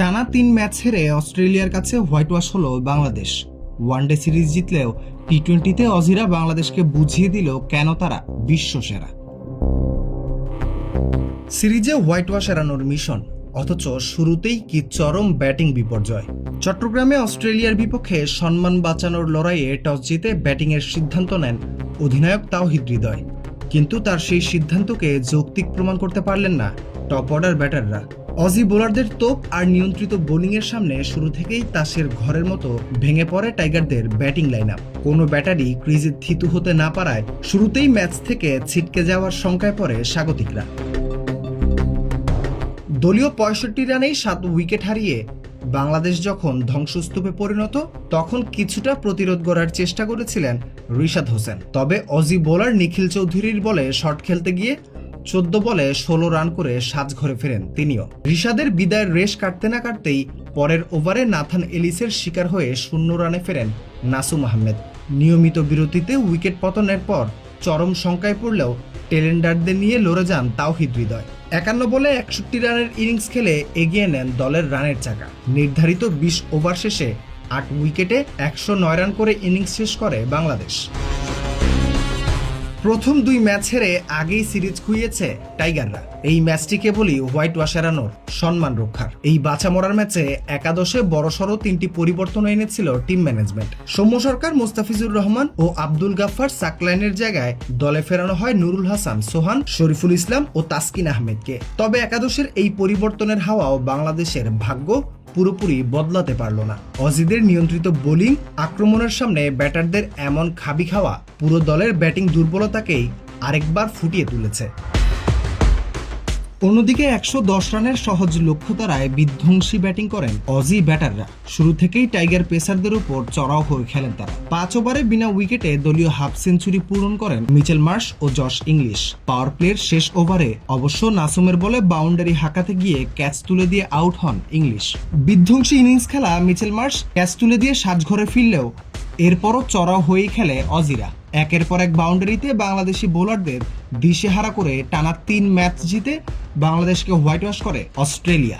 টানা ৩ ম্যাচ হেরে অস্ট্রেলিয়ার কাছে হোয়াইট ওয়াশ হলো বাংলাদেশ। ওয়ানডে সিরিজ জিতলেও টি-20তে অজিরা বাংলাদেশকে বুঝিয়ে দিল কেন তারা বিশ্বসেরা। সিরিজে হোয়াইট ওয়াশ এড়ানোর মিশন, অথচ শুরুতেই কি চরম ব্যাটিং বিপর্যয়। চট্টগ্রামে অস্ট্রেলিয়ার বিপক্ষে সম্মান বাঁচানোর লড়াইয়ে টস জিতে ব্যাটিংয়ের সিদ্ধান্ত নেন অধিনায়ক তাওহিদ হৃদয়, কিন্তু তার সেই সিদ্ধান্তকে যৌক্তিক প্রমাণ করতে পারলেন না টপ অর্ডার ব্যাটাররা। অজি বোলারদের তোপ আর নিয়ন্ত্রিত বোলিংয়ের সামনে শুরু থেকেই তাসের ঘরের মতো ভেঙে পড়ে টাইগারদের ব্যাটিং লাইন আপ। কোনো ব্যাটারই ক্রিজে থিতু হতে না পারায় শুরুতেই ম্যাচ থেকে ছিটকে যাওয়ার শঙ্কায় পড়ে স্বাগতিকরা। দলীয় ৬৫ রানেই ৭ উইকেট হারিয়ে বাংলাদেশ যখন ধ্বংসস্তূপে পরিণত, তখন কিছুটা প্রতিরোধ গড়ার চেষ্টা করেছিলেন রিশাদ হোসেন। তবে অজি বোলার নিখিল চৌধুরীর বলে শট খেলতে গিয়ে ১৪ বলে ১৬ রান করে সাজঘরে ফেরেন তিনিও। রিশাদের বিদায়ের রেশ কাটতে না কাটতেই পরের ওভারে নাথান এলিসের শিকার হয়ে ০ রানে ফেরেন নাসুম আহমেদ। নিয়মিত বিরতিতে উইকেট পতনের পর চরম শঙ্কায় পড়লেও টেলেন্ডারদের নিয়ে লড়ে যান তাওহিদ হৃদয়। ৫১ বলে ৬১ রানের ইনিংস খেলে এগিয়ে নেন দলের রানের চাকা। নির্ধারিত ২০ ওভার শেষে ৮ উইকেটে ১০৯ রান করে ইনিংস শেষ করে বাংলাদেশ। প্রথম ২ ম্যাচ হেরে আগেই সিরিজ খুইয়েছে টাইগাররা। এই ম্যাচটি কেবলই হোয়াইট ওয়াশ এড়ানোর, সম্মান রক্ষার। এই বাঁচা মরার ম্যাচে একাদশে বড়সড় ৩টি পরিবর্তন এনেছিল টিম ম্যানেজমেন্ট। সৌম্য সরকার, মোস্তাফিজুর রহমান ও আব্দুল গাফফার সাকলাইনের জায়গায় দলে ফেরানো হয় নুরুল হাসান সোহান, শরীফুল ইসলাম ও তাসকিন আহমেদকে। তবে একাদশের এই পরিবর্তনের হাওয়াও বাংলাদেশের ভাগ্য পুরোপুরি বদলাতে পারল না। অজিদের নিয়ন্ত্রিত বোলিং আক্রমণের সামনে ব্যাটারদের এমন খাবি খাওয়া পুরো দলের ব্যাটিং দুর্বলতাকেই আরেকবার ফুটিয়ে তুলেছে। অন্যদিকে ১১০ রানের সহজ লক্ষ্য তাড়ায় বিধ্বংসী ব্যাটিং করেন অজি ব্যাটাররা। শুরু থেকেই টাইগার পেসারদের উপর চড়াও হয়ে খেলেন তারা। ৫ ওভারে বিনা উইকেটে দলীয় হাফ সেঞ্চুরি পূরণ করেন মিচেল মার্শ ও জশ ইংলিশ। পাওয়ার প্লের শেষ ওভারে অবশ্য নাসুমের বলে বাউন্ডারি হাঁকাতে গিয়ে ক্যাচ তুলে দিয়ে আউট হন ইংলিশ। বিধ্বংসী ইনিংস খেলা মিচেল মার্শ ক্যাচ তুলে দিয়ে সাজঘরে ফিরলেও এরপরও চড়াও হয়েই খেলে অজিরা। একের পর এক বাউন্ডারিতে বাংলাদেশি বোলারদের দিশেহারা করে টানা ৩ ম্যাচ জিতে বাংলাদেশকে হোয়াইট ওয়াশ করে অস্ট্রেলিয়া।